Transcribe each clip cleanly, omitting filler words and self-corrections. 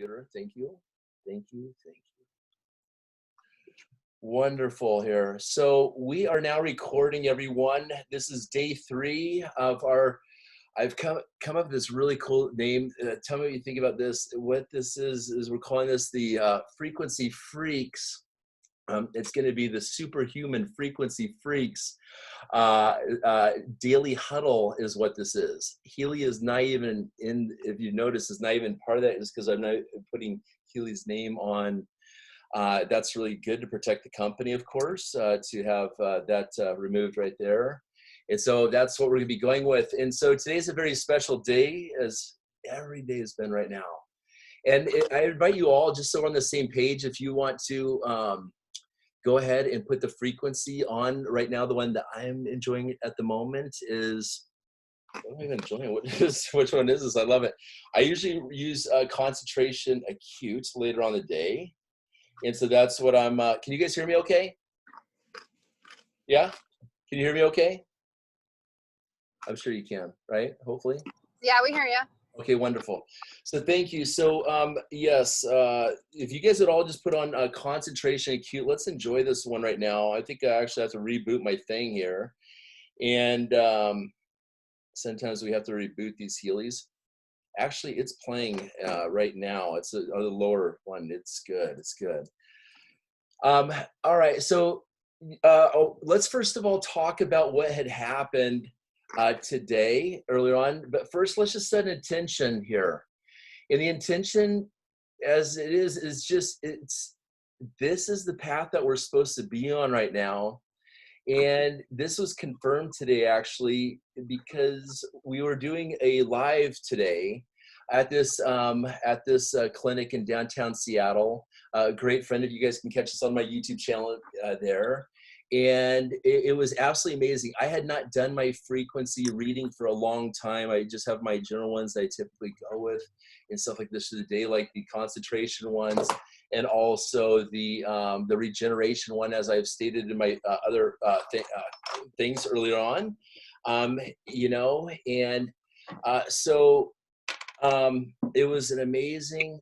computer. Thank you. Thank you. Thank you. Wonderful here. So we are now recording, everyone. This is day 3 of our, I've come up with this really cool name. Tell me what you think about this. What this is we're calling this the Frequency Freaks. It's going to be the Superhuman Frequency Freaks. Daily Huddle is what this is. Healy is not even in, if you notice, is not even part of that, is because I'm not putting Healy's name on. That's really good to protect the company, of course, to have that removed right there. And so that's what we're going to be going with. And so today's a very special day, as every day has been right now. And I invite you all, just so we're on the same page, if you want to go ahead and put the frequency on right now. The one that I'm enjoying at the moment is, what am I even enjoying? Which one is this? I love it. I usually use concentration acute later on the day. And so that's what I'm, can you guys hear me okay? Yeah? Can you hear me okay? I'm sure you can, right? Hopefully. Yeah, we hear you. Okay, wonderful. So thank you. So yes, if you guys would all just put on concentration acute, let's enjoy this one right now. I think I actually have to reboot my thing here. And sometimes we have to reboot these Healys. Actually, it's playing right now. It's a lower one. It's good. It's good. All right. So let's first of all talk about what had happened today, earlier on. But first, let's just set an intention here. And the intention, as it is just, this is the path that we're supposed to be on right now. And this was confirmed today, actually, because we were doing a live today at this clinic in downtown Seattle. A great friend of you guys can catch us on my YouTube channel there. And it was absolutely amazing. I had not done my frequency reading for a long time. I just have my general ones that I typically go with and stuff like this for the day, like the concentration ones, and also the regeneration one, as I've stated in my other things earlier on. You know, and so it was an amazing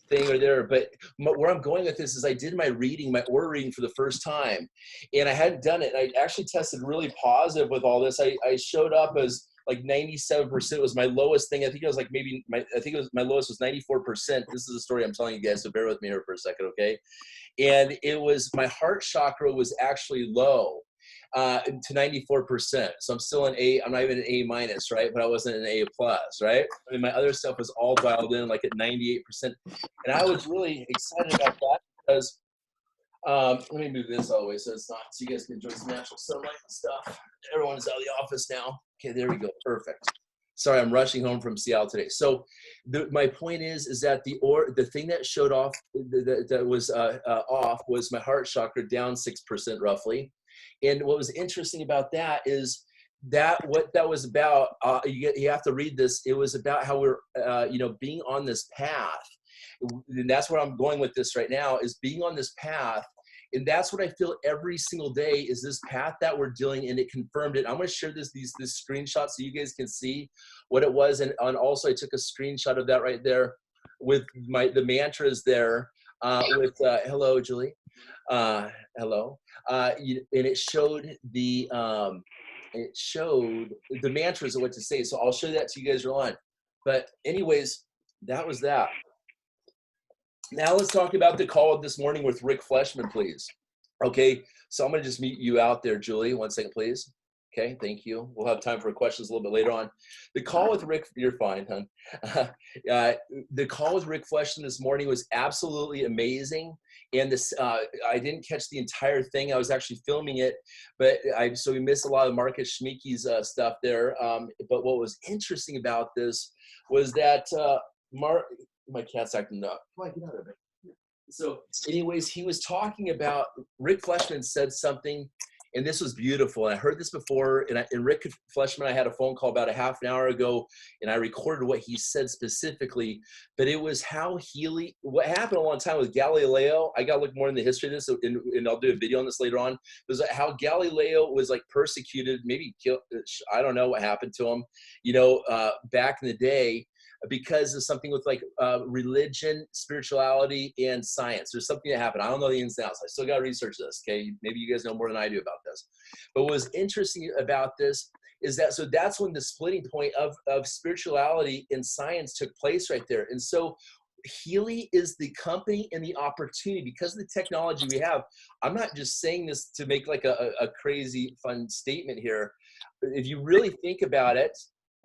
thing or there. But where I'm going with this is I did my reading, my aura reading for the first time, and I hadn't done it. And I actually tested really positive with all this. I showed up as like 97% was my lowest thing. I think it was like maybe my lowest was 94%. This is a story I'm telling you guys, so bear with me here for a second, okay? And it was, my heart chakra was actually low to 94%. So I'm still an A. I'm not even an A minus, right? But I wasn't an A plus, right? I mean, my other stuff was all dialed in like at 98%. And I was really excited about that because, let me move this all the way so it's not, so you guys can enjoy some natural sunlight and stuff. Everyone's out of the office now. Okay, there we go. Perfect. Sorry, I'm rushing home from Seattle today. So my point is that the thing that showed off, that was off, was my heart chakra down 6% roughly. And what was interesting about that is that what that was about, you have to read this. It was about how we're, you know, being on this path. And that's where I'm going with this right now, is being on this path. And that's what I feel every single day, is this path that we're dealing, and it confirmed it. I'm going to share this screenshot so you guys can see what it was. And also I took a screenshot of that right there with the mantras there, with hello, Julie. Hello. And it showed the mantras of what to say. So I'll show that to you guys on. But anyways, that was that. Now let's talk about the call this morning with Rick Fleshman, please. Okay, so I'm gonna just meet you out there, Julie. 1 second, please. Okay, thank you. We'll have time for questions a little bit later on. The call with Rick, you're fine, hon. The call with Rick Fleshman this morning was absolutely amazing. And this, I didn't catch the entire thing. I was actually filming it, but so we missed a lot of Marcus Schmicke's stuff there. But what was interesting about this was that my cat's acting up. Come on, get out of it. So anyways, he was talking about, Rick Fleshman said something, and this was beautiful. And I heard this before, and Rick Fleshman, I had a phone call about a half an hour ago, and I recorded what he said specifically, but it was how Healy, what happened a long time with Galileo, I got to look more in the history of this, and I'll do a video on this later on, was how Galileo was like persecuted, maybe killed, I don't know what happened to him, you know, back in the day. because of something with like religion, spirituality, and science. There's something that happened. I don't know the ins and outs. I still got to research this. Okay, maybe you guys know more than I do about this. But what was interesting about this is that, so that's when the splitting point of spirituality and science took place right there. And so HEALY is the company and the opportunity because of the technology we have. I'm not just saying this to make like a crazy fun statement here. If you really think about it,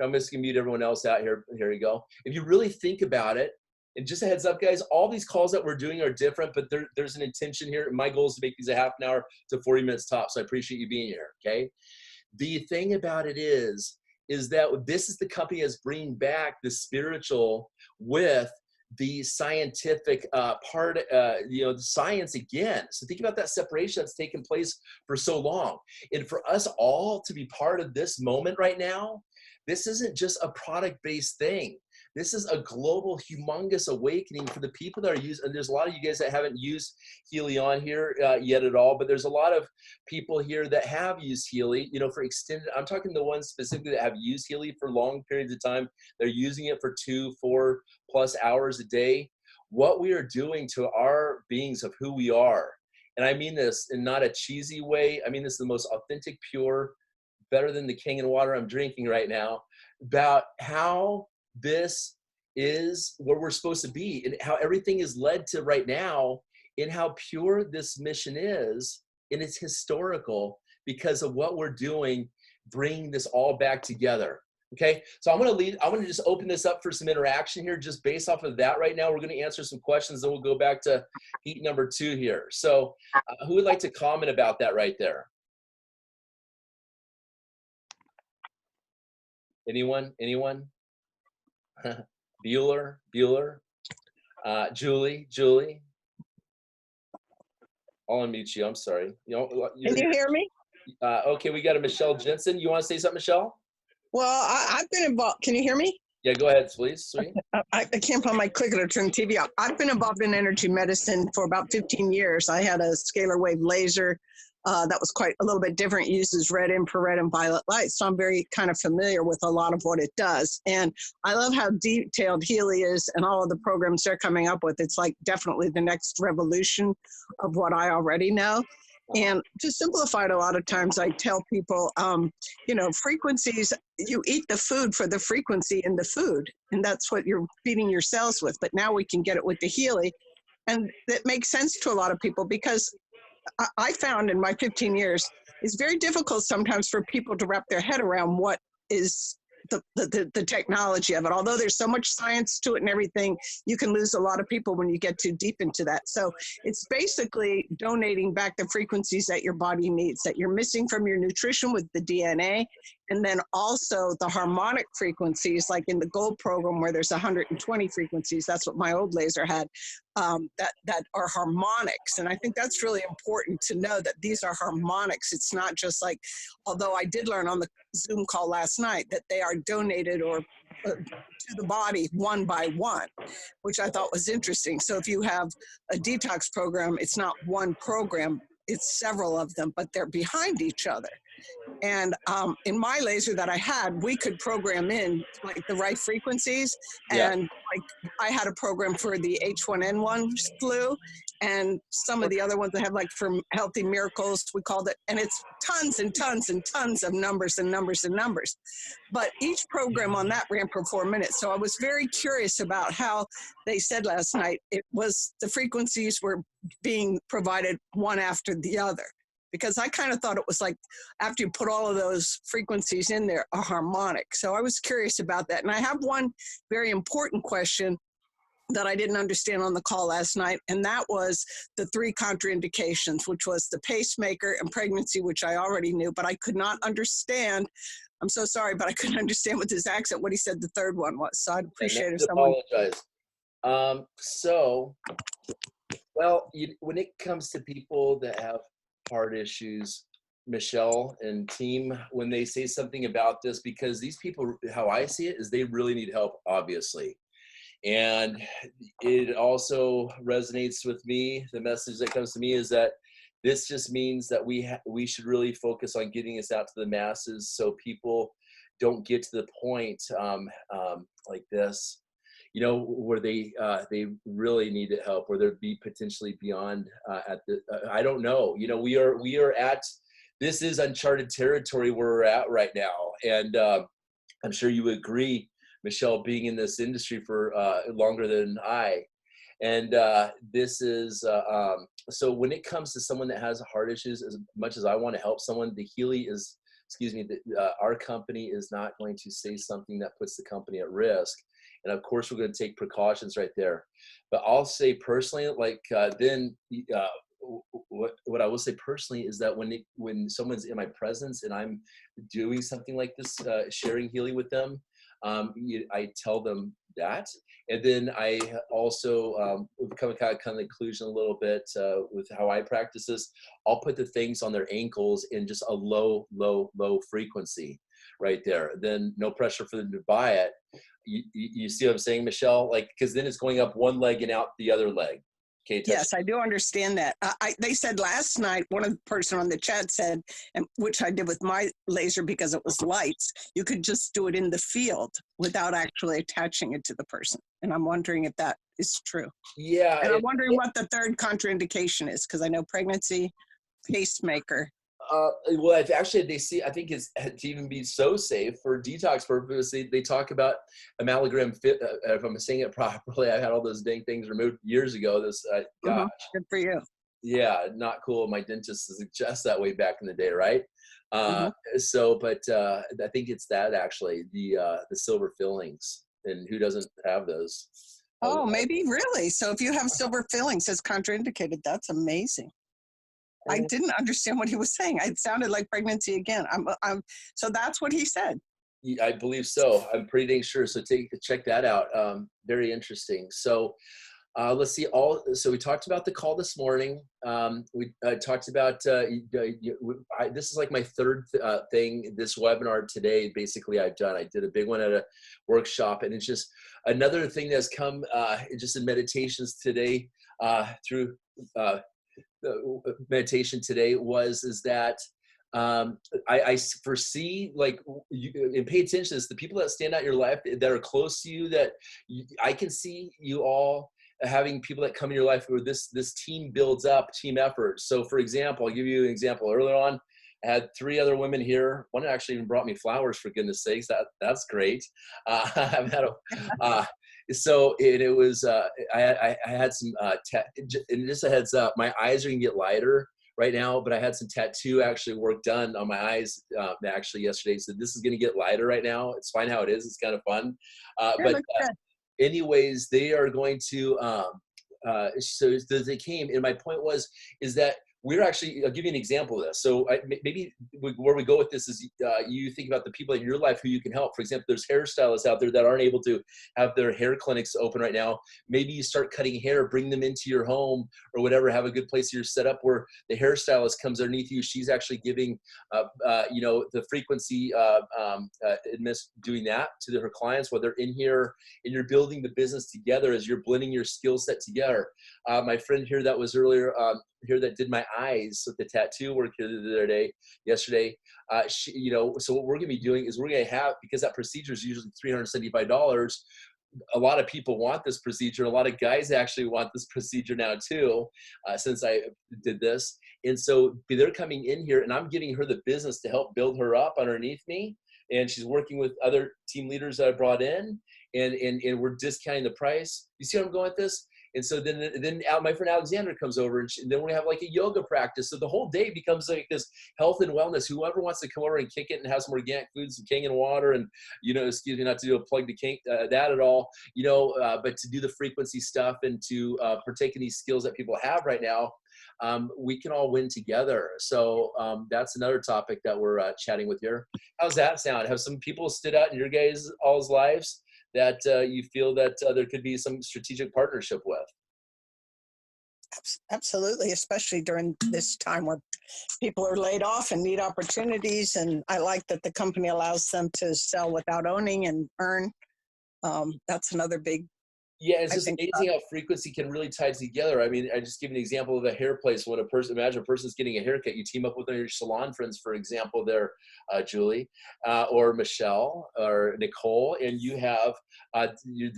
I'm just gonna mute everyone else out here. Here you go. If you really think about it, and just a heads up, guys, all these calls that we're doing are different, but there's an intention here. My goal is to make these a half an hour to 40 minutes top. So I appreciate you being here, okay? The thing about it is that this is the company that's bringing back the spiritual with the scientific part, the science again. So think about that separation that's taken place for so long. And for us all to be part of this moment right now, this isn't just a product-based thing. This is a global, humongous awakening for the people that are using, and there's a lot of you guys that haven't used HEALY on here yet at all, but there's a lot of people here that have used HEALY, for extended, I'm talking the ones specifically that have used HEALY for long periods of time. They're using it for 2-4+ hours a day. What we are doing to our beings of who we are, and I mean this in not a cheesy way, I mean this is the most authentic, pure, better than the king and water I'm drinking right now, about how this is where we're supposed to be and how everything is led to right now, and how pure this mission is, and it's historical because of what we're doing, bringing this all back together. Okay, so I'm going to just open this up for some interaction here, just based off of that. Right now, we're going to answer some questions, then we'll go back to heat number 2 here. So who would like to comment about that right there? Anyone? Bueller, Julie. I'll unmute you. I'm sorry. Can you hear me? Okay, we got a Michelle Jensen. You want to say something, Michelle? Well, I've been involved. Can you hear me? Yeah, go ahead, please. Sweet. I can't find my clicker to turn the TV off. I've been involved in energy medicine for about 15 years. I had a scalar wave laser that was quite a little bit different, uses red, infrared, and violet light. So I'm very kind of familiar with a lot of what it does. And I love how detailed HEALY is and all of the programs they're coming up with. It's like definitely the next revolution of what I already know. And to simplify it, a lot of times I tell people, frequencies, you eat the food for the frequency in the food, and that's what you're feeding your cells with. But now we can get it with the HEALY. And that makes sense to a lot of people because I found in my 15 years, it's very difficult sometimes for people to wrap their head around what is the technology of it. Although there's so much science to it and everything, you can lose a lot of people when you get too deep into that. So it's basically donating back the frequencies that your body needs, that you're missing from your nutrition with the DNA, and then also the harmonic frequencies, like in the gold program where there's 120 frequencies. That's what my old laser had, that are harmonics. And I think that's really important to know that these are harmonics. It's not just like, although I did learn on the Zoom call last night that they are donated or to the body one by one, which I thought was interesting. So if you have a detox program, it's not one program, it's several of them, but they're behind each other. And in my laser that I had, we could program in like the right frequencies. And like I had a program for the H1N1 flu and some of the other ones I have, like for Healthy Miracles, we called it. And it's tons and tons and tons of numbers and numbers and numbers. But each program on that ran for 4 minutes. So I was very curious about how they said last night, it was the frequencies were being provided one after the other. Because I kind of thought it was like, after you put all of those frequencies in there, a harmonic. So I was curious about that. And I have one very important question that I didn't understand on the call last night. And that was the 3 contraindications, which was the pacemaker and pregnancy, which I already knew, but I could not understand. I'm so sorry, but I couldn't understand with his accent what he said the third one was. So I'd appreciate it. Apologize. When it comes to people that have heart issues, Michelle and team, when they say something about this, because these people, how I see it is they really need help, obviously. And it also resonates with me. The message that comes to me is that this just means that we should really focus on getting this out to the masses so people don't get to the point like this where they really need help, where they'd be potentially beyond at the, I don't know. We are at, this is uncharted territory where we're at right now. And I'm sure you agree, Michelle, being in this industry for longer than I. And this is, so when it comes to someone that has heart issues, as much as I want to help someone, the HEALY is, our company is not going to say something that puts the company at risk. And of course, we're going to take precautions right there. But I'll say personally, like what I will say personally is that when someone's in my presence and I'm doing something like this, sharing HEALY with them, I tell them that. And then I also come to the conclusion a little bit with how I practice this. I'll put the things on their ankles in just a low frequency right there. Then no pressure for them to buy it. You see what I'm saying, Michelle? Like, because then it's going up one leg and out the other leg. Okay, yes, I do understand that. They said last night, one of the person on the chat said, and which I did with my laser because it was lights, you could just do it in the field without actually attaching it to the person. And I'm wondering if that is true. Yeah. And I'm wondering what the third contraindication is, because I know pregnancy, pacemaker. Well, actually, I think it's to even be so safe for detox purposes. They talk about amalgam. If I'm saying it properly, I had all those dang things removed years ago. Gosh, good for you. Yeah, not cool. My dentist suggests that way back in the day, right? So, but I think it's that actually, the silver fillings, and who doesn't have those? Oh, maybe really. So if you have silver fillings, it's contraindicated. That's amazing. I didn't understand what he was saying. It sounded like pregnancy again. So that's what he said. I believe so. I'm pretty dang sure. So check that out. Very interesting. So let's see. So we talked about the call this morning. We talked about this is like my third thing. This webinar today, basically, I've done. I did a big one at a workshop, and it's just another thing that's come just in meditations today through. The meditation today is that I foresee, like, and pay attention to this, the people that stand out in your life that are close to you, that I can see you all having people that come in your life where this team builds up, team effort. So for example, I'll give you an example. Earlier on, I had 3 other women here. One actually even brought me flowers, for goodness sakes. That's great. I've had so it was, I had some, and just a heads up, my eyes are gonna get lighter right now, but I had some tattoo actually work done on my eyes actually yesterday. So this is gonna get lighter right now. It's fine how it is. It's kind of fun. But anyways, they are going to, so they came, and my point is that we're actually, I'll give you an example of this. So maybe where we go with this is you think about the people in your life who you can help. For example, there's hairstylists out there that aren't able to have their hair clinics open right now. Maybe you start cutting hair, bring them into your home or whatever, have a good place you're set up where the hairstylist comes underneath you. She's actually giving, the frequency, doing that to her clients while they're in here, and you're building the business together as you're blending your skill set together. My friend here that was earlier, here that did my eyes with the tattoo work here yesterday, so what we're gonna be doing is we're gonna have, because that procedure is usually $375, a lot of people want this procedure. A lot of guys actually want this procedure now too, since I did this. And so they're coming in here and I'm giving her the business to help build her up underneath me. And she's working with other team leaders that I brought in, and we're discounting the price. You see where I'm going with this? And so then my friend Alexander comes over, and then we have like a yoga practice. So the whole day becomes like this health and wellness. Whoever wants to come over and kick it and have some organic food, some Kangen water, and, excuse me, not to do a plug to that at all, but to do the frequency stuff and to partake in these skills that people have right now, we can all win together. So that's another topic that we're chatting with here. How's that sound? Have some people stood out in your guys' all's lives that you feel that there could be some strategic partnership with? Absolutely, especially during this time where people are laid off and need opportunities. And I like that the company allows them to sell without owning and earn. That's another big Yeah, it's I just think amazing how frequency can really tie together. I mean, I just give an example of a hair place. When imagine a person's getting a haircut, you team up with one of your salon friends, for example, there, Julie, or Michelle, or Nicole, and you have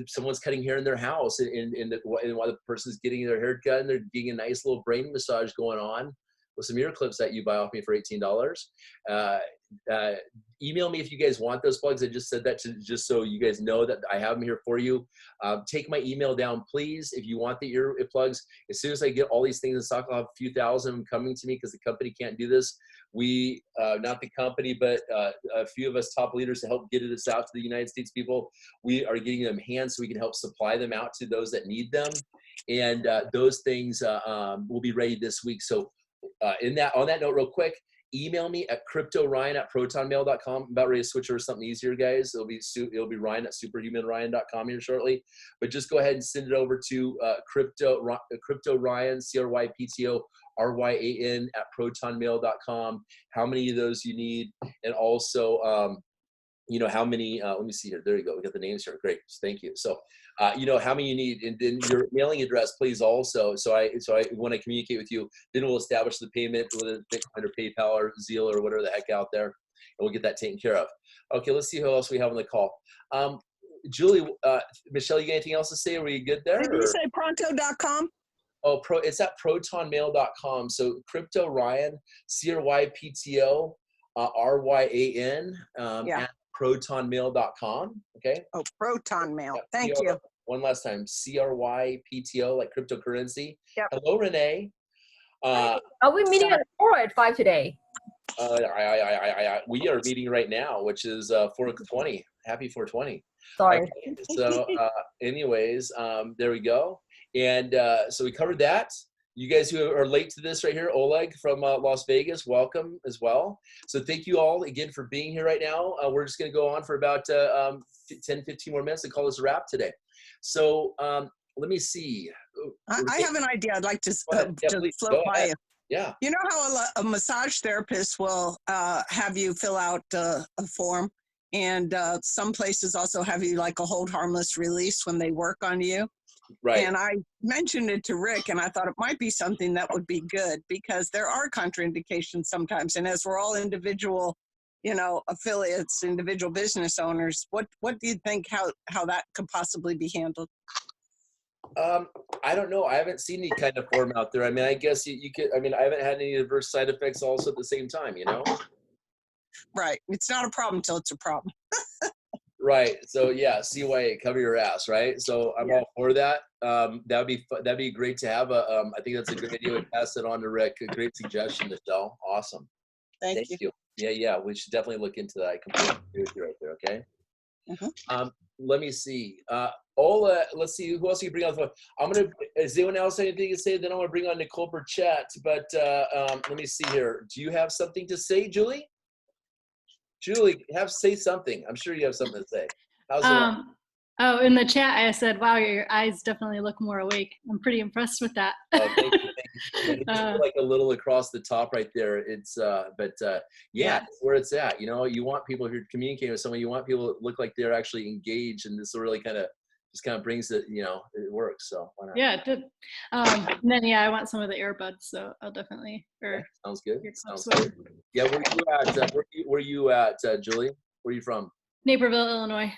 someone's cutting hair in their house, and while the person's getting their hair cut, and they're getting a nice little brain massage going on with some ear clips that you buy off me for $18. Uh, email me if you guys want those plugs. I just said that just so you guys know that I have them here for you. Take my email down, please, if you want the ear plugs. As soon as I get all these things in stock, I'll have a few thousand coming to me because the company can't do this. We, not the company, but a few of us top leaders to help get this out to the United States people. We are getting them hands so we can help supply them out to those that need them. And those things will be ready this week. So on that note, real quick, email me at cryptoryan@protonmail.com. I'm about ready to switch over to something easier, guys. It'll be Ryan at superhumanryan.com here shortly. But just go ahead and send it over to Cryptoryan, CRYPTORYAN @protonmail.com. How many of those you need, and also how many, let me see here. There you go. We got the names here. Great. Thank you. So, how many you need, and then your mailing address, please also. So I when I communicate with you, then we'll establish the payment with Bitcoin or PayPal or Zeal or whatever the heck out there, and we'll get that taken care of. Okay. Let's see who else we have on the call. Julie, Michelle, you got anything else to say? Are you good there? Did you say pronto.com? Oh, it's at protonmail.com. So Cryptoryan, CRYPTO, RYAN, at protonmail.com. Okay. Oh, Proton Mail. Yeah, Thank you. One last time. CRYPTO, like cryptocurrency. Yep. Hello, Renee. Are we meeting at 4 or at 5 today? We are meeting right now, which is 4:20. Happy 420. Sorry. Okay, so anyways, there we go. And so we covered that. You guys who are late to this right here, Oleg from Las Vegas, welcome as well. So thank you all again for being here right now. We're just going to go on for about 10, 15 more minutes and call this a wrap today. So let me see. I have an idea I'd like to please, float by you. Yeah. You know how a massage therapist will have you fill out a form, and some places also have you like a hold harmless release when they work on you? Right. And I mentioned it to Rick, and I thought it might be something that would be good because there are contraindications sometimes. And as we're all individual, affiliates, individual business owners, what do you think how that could possibly be handled? I don't know. I haven't seen any kind of form out there. I mean, I guess you could, I haven't had any adverse side effects also at the same time, Right. It's not a problem till it's a problem. Right. So yeah, CYA, cover your ass, right? So I'm all for that. That'd be great to have I think that's a good idea. We pass it on to Rick. A great suggestion, Michelle. Awesome. Thank you. Yeah. We should definitely look into that. I completely agree with you right there. Okay. Mm-hmm. Let me see. Ola, let's see who else you bring on the phone. Is anyone else anything to say? Then I'm gonna bring on Nicole per chat. But let me see here. Do you have something to say, Julie? Julie, say something. I'm sure you have something to say. How's it? Oh, in the chat, I said, wow, your eyes definitely look more awake. I'm pretty impressed with that. Oh, thank you. It's like a little across the top right there. It's, yeah, it's where it's at. You want people, if you're communicating with someone, you want people to look like they're actually engaged, and this really kind of brings it, it works. So why not? Yeah, it did. And then, I want some of the earbuds, so I'll definitely. Sounds good. Sounds good. Yeah, where are you at, Julie? Where are you from? Naperville, Illinois.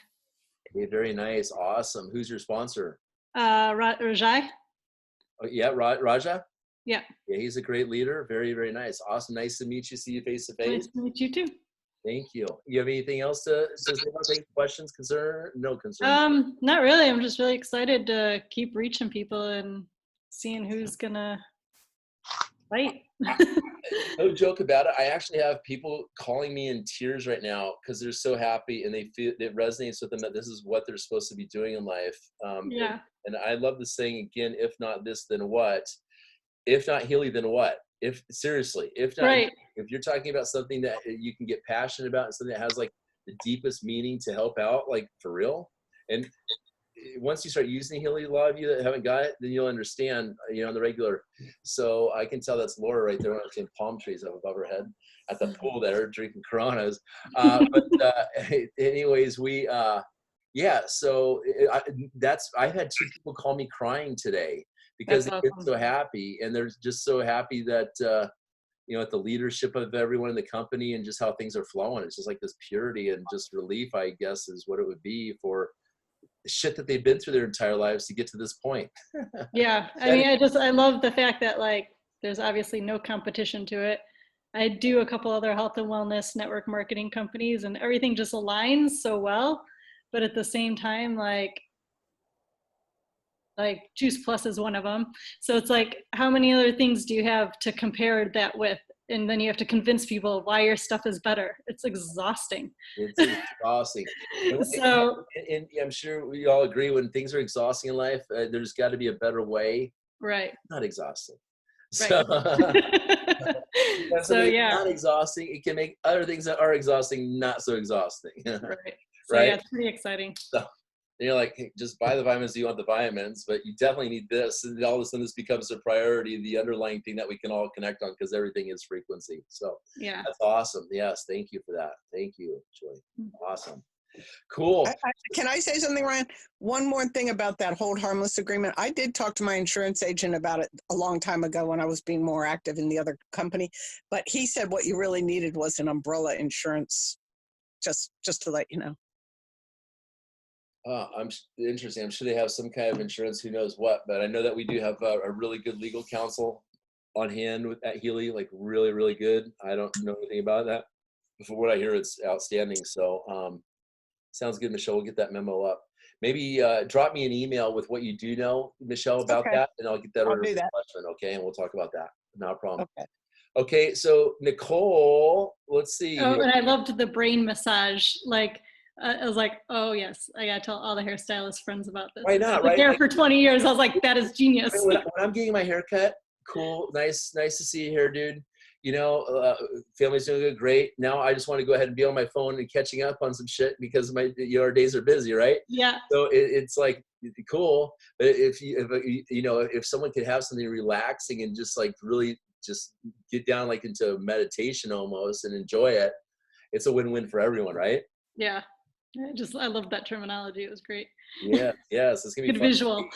Okay, very nice. Awesome. Who's your sponsor? Rajai. Oh, yeah, Raja? Yeah. Yeah, he's a great leader. Very, very nice. Awesome. Nice to meet you. See you face to face. Nice to meet you too. Thank you. You have anything else to say about things? Questions, concern? No concern. Not really. I'm just really excited to keep reaching people and seeing who's gonna fight. No joke about it. I actually have people calling me in tears right now because they're so happy and they feel it resonates with them that this is what they're supposed to be doing in life. And I love the saying again, if not this, then what? If not HEALY, then what? If not, right. If you're talking about something that you can get passionate about and something that has like the deepest meaning to help out, like for real. And once you start using HEALY, a lot of you that haven't got it, then you'll understand, on the regular. So I can tell that's Laura right there seeing palm trees up above her head at the pool there drinking Coronas. Anyways, Yeah, so I've had 2 people call me crying today because That's they're awesome. so happy, and they're just so happy that at the leadership of everyone in the company and just how things are flowing. It's just like this purity and just relief, I guess, is what it would be for the shit that they've been through their entire lives to get to this point. Yeah, I mean, I love the fact that like there's obviously no competition to it. I do a couple other health and wellness network marketing companies, and everything just aligns so well. But at the same time, like Juice Plus is one of them. So it's like, how many other things do you have to compare that with? And then you have to convince people why your stuff is better. It's exhausting. It's exhausting. So And I'm sure we all agree when things are exhausting in life, there's got to be a better way. right. Not exhausting. Right. So, So yeah. not exhausting. It can make other things that are exhausting not so exhausting. Right. So Right? yeah, it's pretty exciting. So, and you're like, hey, just buy the vitamins you want the vitamins, but you definitely need this. And all of a sudden this becomes a priority, the underlying thing that we can all connect on because everything is frequency. So Yeah. that's awesome. Yes. Thank you for that. Thank you, Joy. Awesome. Cool. Can I say something, Ryan? One more thing about that hold harmless agreement. I did talk to my insurance agent about it a long time ago when I was being more active in the other company, but he said what you really needed was an umbrella insurance, just to let you know. Interesting. I'm sure they have some kind of insurance, who knows what, but I know that we do have a really good legal counsel on hand at Healy, like really, really good. I don't know anything about that. From what I hear, it's outstanding. So sounds good, Michelle. We'll get that memo up. Maybe drop me an email with what you do know, Michelle, about that, and I'll get that I'll over do to that. Fleshman, okay? And we'll talk about that. No problem. Okay. Okay, so Nicole, let's see. Oh, and I loved the brain massage. Like, I was like, oh yes, I gotta tell all the hairstylist friends about this. Why not, I was right? there Like, for 20 years. I was like, that is genius. when I'm getting my hair cut, cool, nice to see you here, dude. Family's doing good, great. Now I just want to go ahead and be on my phone and catching up on some shit because our days are busy, right? Yeah. So it's like cool, but if someone could have something relaxing and just like really just get down like into meditation almost and enjoy it, it's a win-win for everyone, right? Yeah. I love that terminology. It was great. Yeah, yes, it's gonna be Good fun. visual.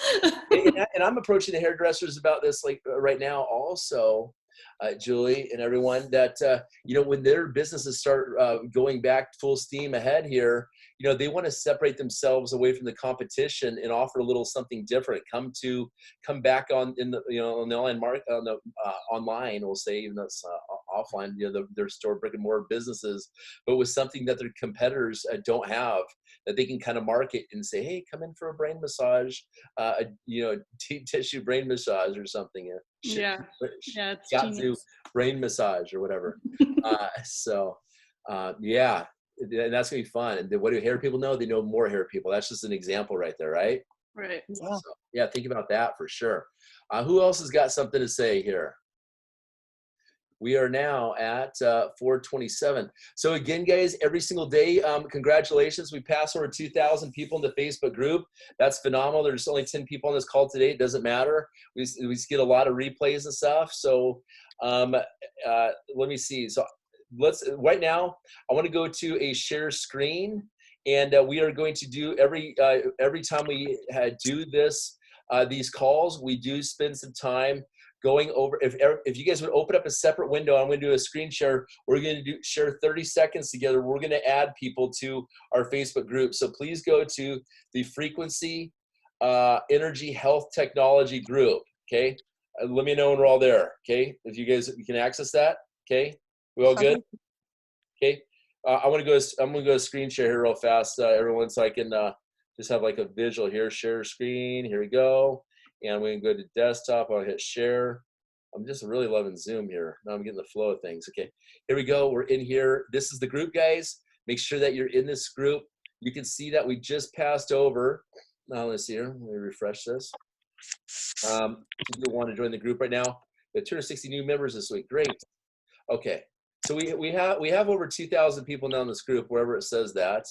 and I'm approaching the hairdressers about this like right now also, Julie and everyone, that when their businesses start going back full steam ahead here, they want to separate themselves away from the competition and offer a little something different. Come back on in the on the online market, on the online, we'll say, even though it's offline, their store brick and mortar businesses, but with something that their competitors don't have, that they can kind of market and say, hey, come in for a brain massage, deep tissue brain massage or something. Yeah. Yeah, it's Shiatsu genius. brain massage or whatever. Yeah, and that's gonna be fun. And what do hair people know? They know more hair people. That's just an example right there, right? Right. Yeah. So, yeah, think about that for sure. Who else has got something to say here? We are now at 4:27. So again, guys, every single day, congratulations. We passed over 2,000 people in the Facebook group. That's phenomenal. There's only 10 people on this call today. It doesn't matter. We get a lot of replays and stuff. So let me see. So right now, I want to go to a share screen. And we are going to do every time we do this, these calls, we do spend some time going over. If you guys would open up a separate window, I'm going to do a screen share. We're going to share 30 seconds together. We're going to add people to our Facebook group. So please go to the Frequency Energy Health Technology group. Okay, let me know when we're all there. Okay, if you guys can access that. Okay, we all good? Okay. I'm gonna go screen share here real fast, everyone, so I can just have like a visual here. Share screen. Here we go. And I'm gonna go to desktop. I'll hit share. I'm just really loving Zoom here. Now I'm getting the flow of things. Okay, here we go. We're in here. This is the group, guys. Make sure that you're in this group. You can see that we just passed over. Now let's see here. Let me refresh this. People want to join the group right now. We have 260 new members this week. Great. Okay. So we have over 2,000 people now in this group, wherever it says that.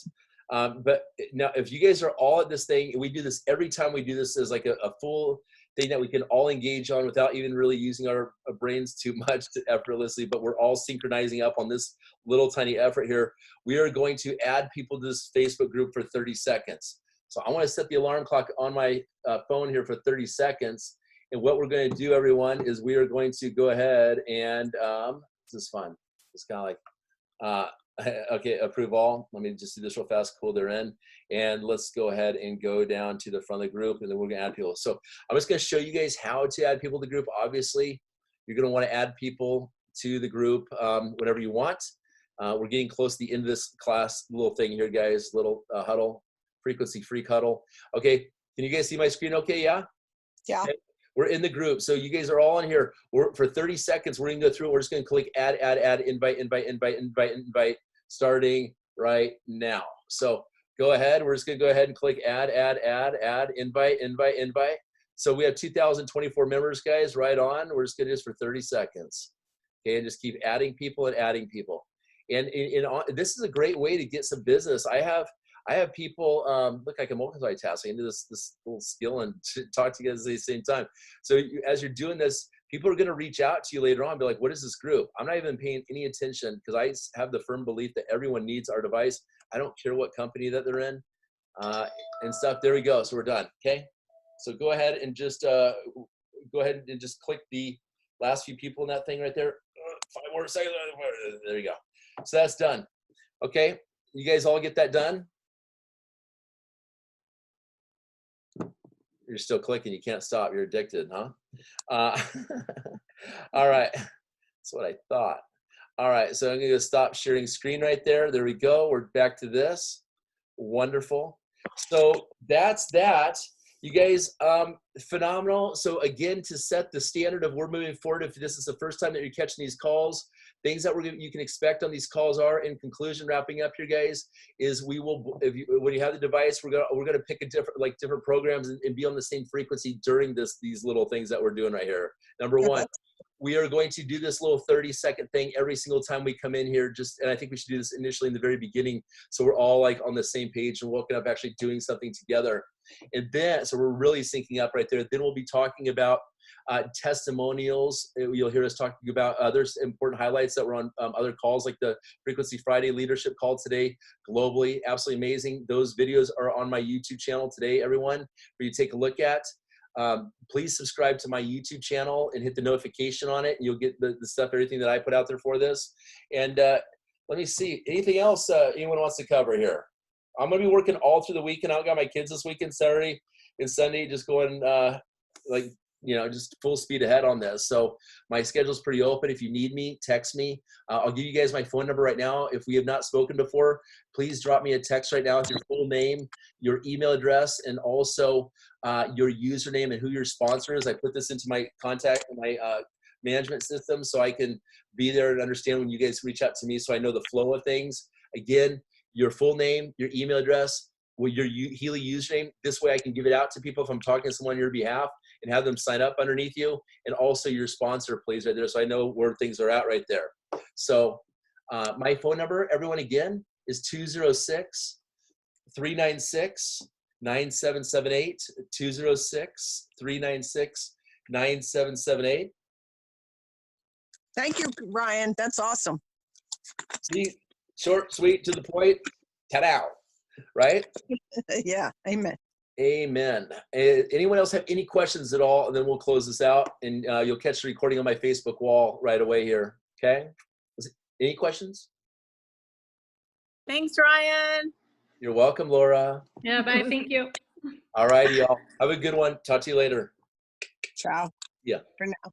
But now, if you guys are all at this thing, we do this every time we do this as like a full thing that we can all engage on without even really using our brains too much effortlessly, but we're all synchronizing up on this little tiny effort here. We are going to add people to this Facebook group for 30 seconds. So I want to set the alarm clock on my phone here for 30 seconds. And what we're going to do, everyone, is we are going to go ahead and, this is fun. It's kind of like, okay, approve all. Let me just do this real fast, cool, they're in. And let's go ahead and go down to the front of the group, and then we're gonna add people. So I'm just gonna show you guys how to add people to the group. Obviously, you're gonna wanna add people to the group whenever you want. We're getting close to the end of this class, little thing here, guys, little huddle, frequency freak huddle. Okay, can you guys see my screen okay, yeah? Yeah. Okay. We're in the group, so you guys are all in here. For 30 seconds, we're gonna go through, we're just gonna click add, invite, starting right now. So go ahead, we're just gonna go ahead and click add, invite. So we have 2,024 members, guys, right on. We're just gonna do this for 30 seconds. Okay, and just keep adding people and adding people. And this is a great way to get some business. I have people, look, I can multitask into this little skill and talk to you guys at the same time. So as you're doing this, people are gonna reach out to you later on and be like, what is this group? I'm not even paying any attention because I have the firm belief that everyone needs our device. I don't care what company that they're in and stuff. There we go, so we're done, okay? So go ahead and just click the last few people in that thing right there. 5 more seconds, there you go. So that's done, okay? You guys all get that done? You're still clicking, you can't stop, you're addicted, huh? All right, that's what I thought. All right, so I'm gonna stop sharing screen right there. There we go, we're back to this. Wonderful. So that's that. You guys, phenomenal. So again, to set the standard of we're moving forward, if this is the first time that you're catching these calls, things that you can expect on these calls are, in conclusion, wrapping up here, guys, is we will, when you have the device, we're gonna pick a different programs and be on the same frequency during these little things that we're doing right here. Number one, we are going to do this little 30-second thing every single time we come in here. And I think we should do this initially in the very beginning, so we're all like on the same page and woken up actually doing something together. And then, so we're really syncing up right there. Then we'll be talking about testimonials. You'll hear us talking about other important highlights that were on other calls, like the Frequency Friday leadership call today globally. Absolutely amazing. Those videos are on my YouTube channel today, everyone, for you to take a look at. Please subscribe to my YouTube channel and hit the notification on it, and you'll get the stuff, everything that I put out there for this. And let me see, anything else anyone wants to cover here? I'm gonna be working all through the weekend. I got my kids this weekend, Saturday and Sunday, just going just full speed ahead on this. So my schedule's pretty open. If you need me, text me. I'll give you guys my phone number right now. If we have not spoken before, please drop me a text right now with your full name, your email address, and also your username and who your sponsor is. I put this into my management system so I can be there and understand when you guys reach out to me, so I know the flow of things. Again, your full name, your email address, with your HEALY username. This way I can give it out to people if I'm talking to someone on your behalf and have them sign up underneath you. And also your sponsor, please, right there, so I know where things are at right there. So my phone number, everyone, again, is 206-396-9778, 206-396-9778. Thank you, Ryan. That's awesome. See, short, sweet, to the point, ta-dow, right? Yeah, amen. Amen. Anyone else have any questions at all? And then we'll close this out, and you'll catch the recording on my Facebook wall right away here, okay? Any questions? Thanks, Ryan. You're welcome, Laura. Yeah, bye. Thank you. All righty, y'all. Have a good one. Talk to you later. Ciao. Yeah. For now.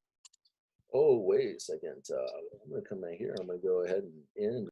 Oh, wait a second. I'm going to come in here. I'm going to go ahead and end.